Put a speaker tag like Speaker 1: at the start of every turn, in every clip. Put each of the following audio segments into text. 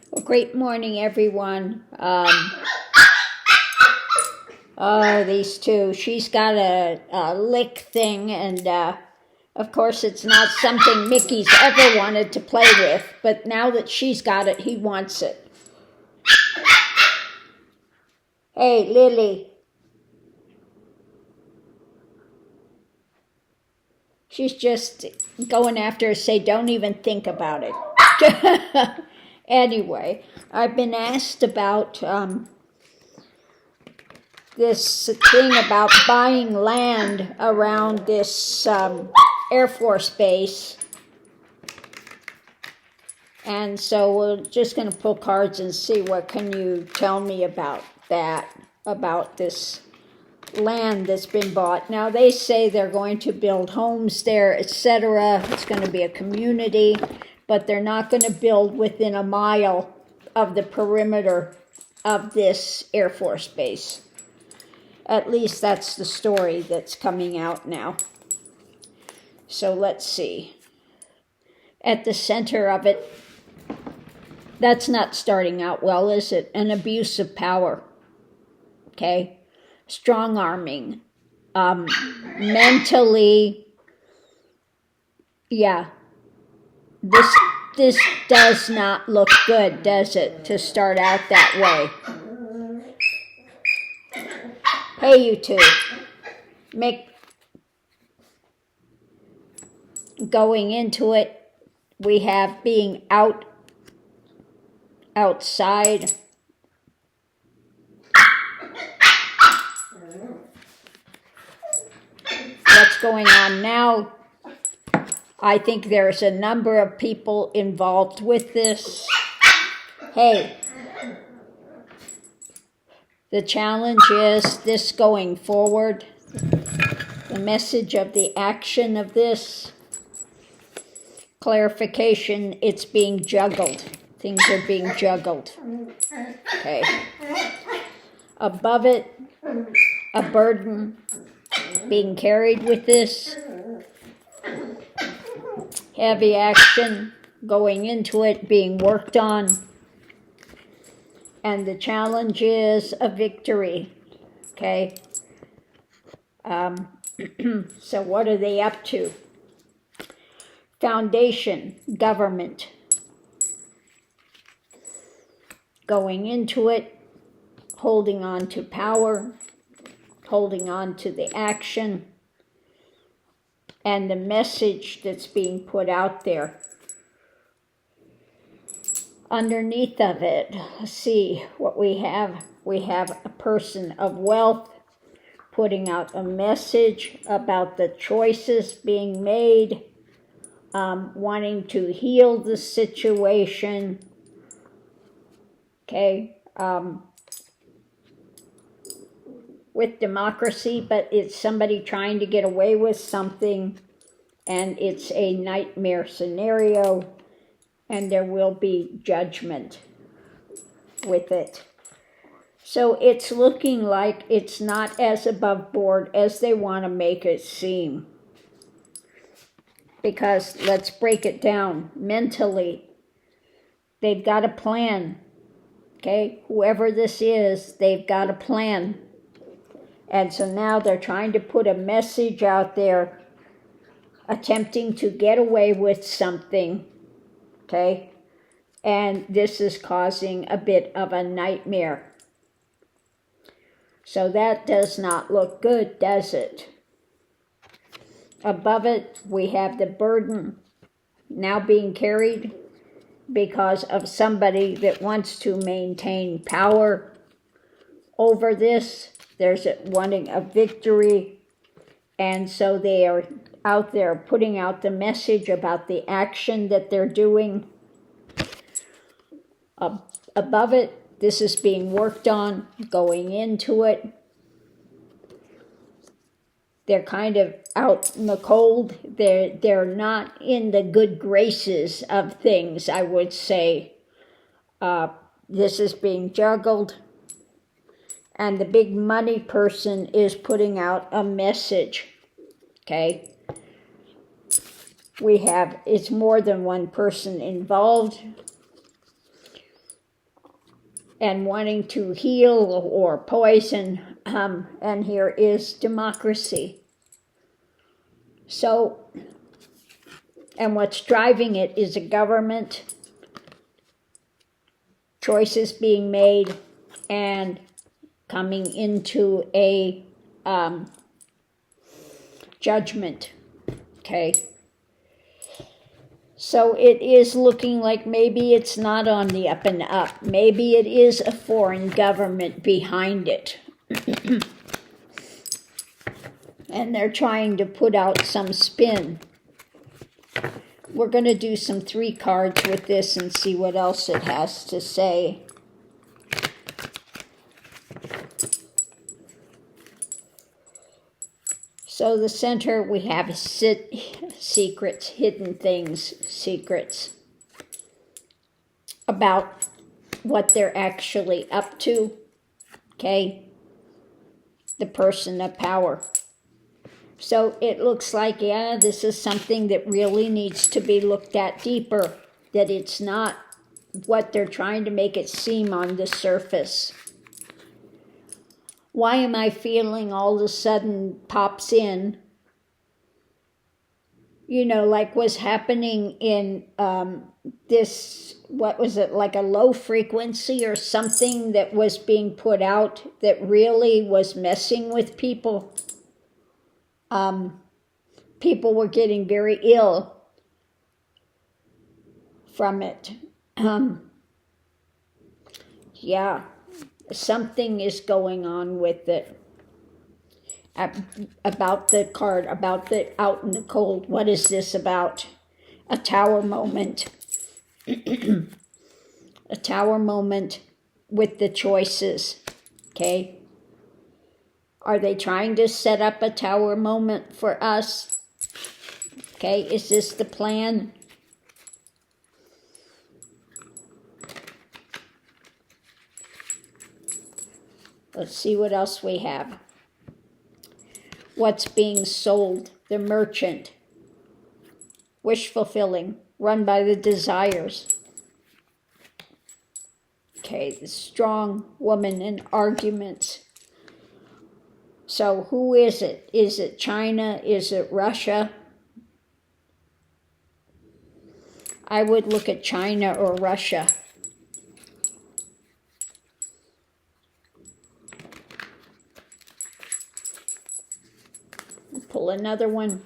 Speaker 1: Well, great morning, everyone. These two. She's got a lick thing, and of course, it's not something Mickey's ever wanted to play with. But now that she's got it, he wants it. Hey, Lily. She's just going after her, say, don't even think about it. Anyway, I've been asked about this thing about buying land around this Air Force base. And so we're just going to pull cards and see what can you tell me about that, about this land that's been bought. Now they say they're going to build homes there, etc. It's going to be a community, but they're not going to build within a mile of the perimeter of this Air Force base. At least that's the story that's coming out now. So let's see. At the center of it, that's not starting out well, is it? An abuse of power. Okay? Strong arming, mentally, yeah, this does not look good, does it, to start out that way? Hey, you two, going into it, we have being outside. What's going on now? I think there's a number of people involved with this. Hey, the challenge is this going forward. The message of the action of this. Clarification, it's being juggled. Things are being juggled. Okay. Above it, a burden being carried with this. Heavy action going into it, being worked on. And the challenge is a victory. Okay. So what are they up to? Foundation, government. Going into it, holding on to power, holding on to the action, and the message that's being put out there. Underneath of it, let's see what we have. We have a person of wealth putting out a message about the choices being made, wanting to heal the situation. Okay, with democracy, but it's somebody trying to get away with something, and it's a nightmare scenario, and there will be judgment with it. So it's looking like it's not as above board as they want to make it seem. Because let's break it down mentally. They've got a plan. Okay, whoever this is, they've got a plan. And so now they're trying to put a message out there, attempting to get away with something, okay? And this is causing a bit of a nightmare. So that does not look good, does it? Above it, we have the burden now being carried because of somebody that wants to maintain power over this. There's wanting a victory, and so they are out there putting out the message about the action that they're doing. Above it, this is being worked on, going into it. They're kind of out in the cold. They're not in the good graces of things, I would say. This is being juggled. And the big money person is putting out a message, okay? It's more than one person involved. and wanting to heal or poison, and here is democracy. So, and what's driving it is a government, choices being made, and coming into a judgment, okay? So it is looking like maybe it's not on the up and up. Maybe it is a foreign government behind it. And they're trying to put out some spin. We're going to do some 3 cards with this and see what else it has to say. So the center, we have secrets, hidden things, secrets about what they're actually up to, okay? The person of power. So it looks like, yeah, this is something that really needs to be looked at deeper, that it's not what they're trying to make it seem on the surface. Why am I feeling all of a sudden pops in, you know, like was happening in this, what was it, like a low frequency or something that was being put out that really was messing with people? People were getting very ill from it. Yeah, something is going on with it. About the card, about the out in the cold. What is this about? A tower moment. A tower moment with the choices, okay? Are they trying to set up a tower moment for us? Okay, is this the plan? Let's see what else we have. What's being sold? The merchant. Wish fulfilling. Run by the desires. Okay, the strong woman in arguments. So who is it? Is it China? Is it Russia? I would look at China or Russia. Pull another one.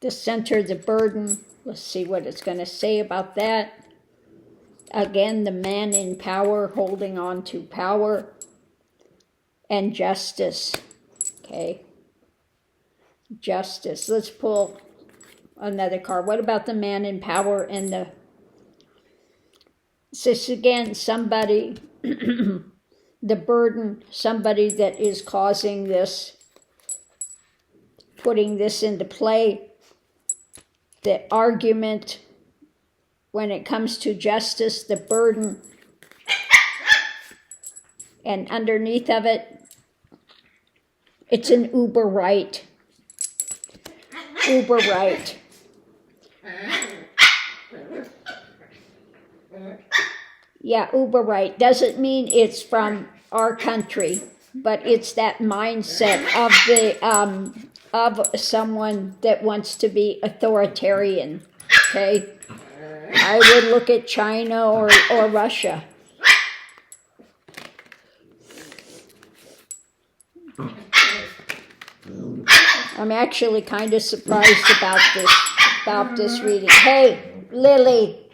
Speaker 1: The center, the burden. Let's see what it's going to say about that. Again, the man in power, holding on to power. And justice. Okay. Justice. Let's pull another card. What about the man in power and the... This again, somebody, the burden, somebody that is causing this, putting this into play. The argument, when it comes to justice, the burden, and underneath of it, it's an uber right. Uber right. Yeah, uber right. Doesn't mean it's from our country, but it's that mindset of the of someone that wants to be authoritarian. Okay, I would look at China or Russia. I'm actually kind of surprised about this reading. Hey, Lily,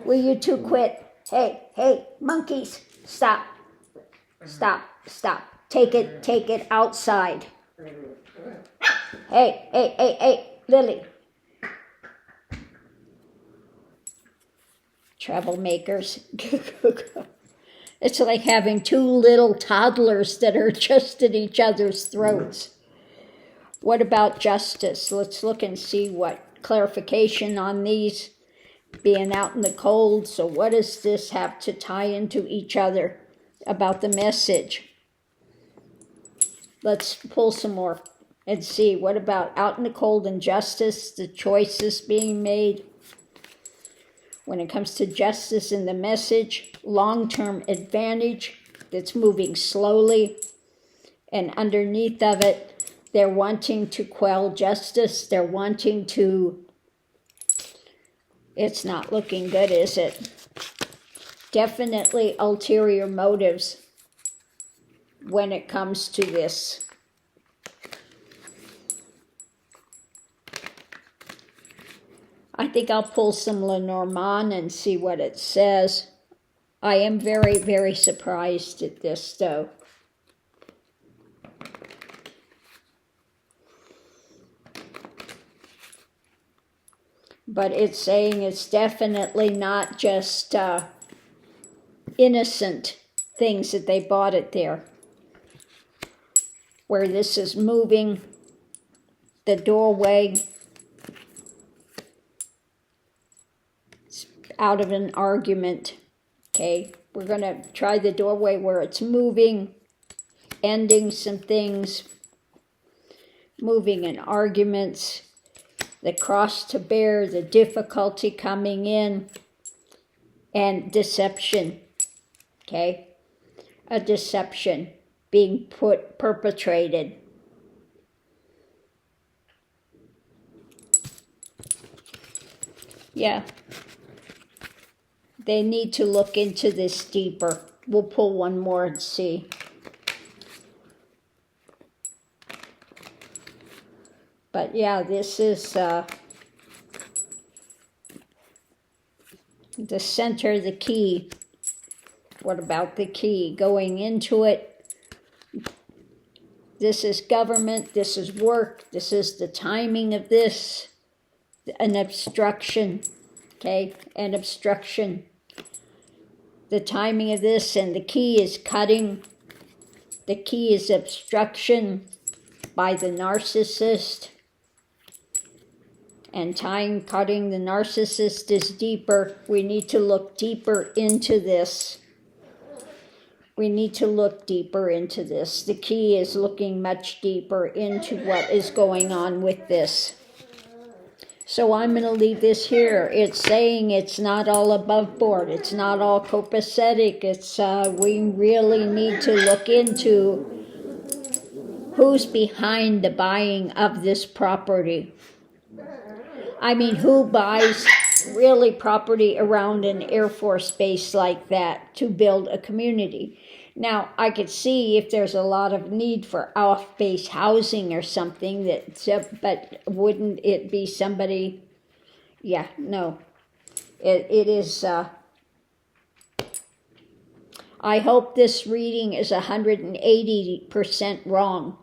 Speaker 1: will you two quit? Hey, monkeys, stop. Take it outside. Hey, Lily. Troublemakers. It's like having 2 little toddlers that are just at each other's throats. What about justice? Let's look and see what clarification on these being out in the cold. So what does this have to tie into each other about the message? Let's pull some more and see. What about out in the cold and justice, the choices being made? When it comes to justice in the message, long-term advantage that's moving slowly, and underneath of it, they're wanting to quell justice. They're wanting to, it's not looking good, is it? Definitely ulterior motives when it comes to this. I think I'll pull some Lenormand and see what it says. I am very, very surprised at this, though. But it's saying it's definitely not just innocent things that they bought it there. Where this is moving, the doorway, out of an argument. Okay, we're going to try the doorway where it's moving, ending some things, moving in arguments, the cross to bear, the difficulty coming in, and deception. Okay, a deception being perpetrated. Yeah. They need to look into this deeper. We'll pull one more and see. But yeah, this is the center, the key. What about the key? Going into it. This is government. This is work. This is the timing of this. An obstruction. Okay, an obstruction. The timing of this, and the key is cutting. The key is obstruction by the narcissist. And cutting the narcissist is deeper. We need to look deeper into this. We need to look deeper into this. The key is looking much deeper into what is going on with this. So I'm going to leave this here. It's saying it's not all above board. It's not all copacetic. It's we really need to look into who's behind the buying of this property. I mean, who buys really property around an Air Force base like that to build a community? Now, I could see if there's a lot of need for off-base housing or something, but wouldn't it be somebody? Yeah, no. It is, I hope this reading is 180% wrong.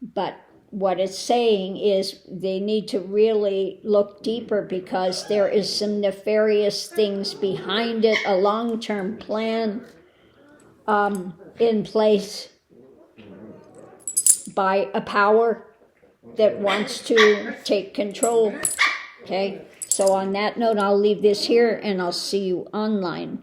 Speaker 1: But what it's saying is they need to really look deeper because there is some nefarious things behind it, a long-term plan in place by a power that wants to take control. Okay, so on that note, I'll leave this here and I'll see you online.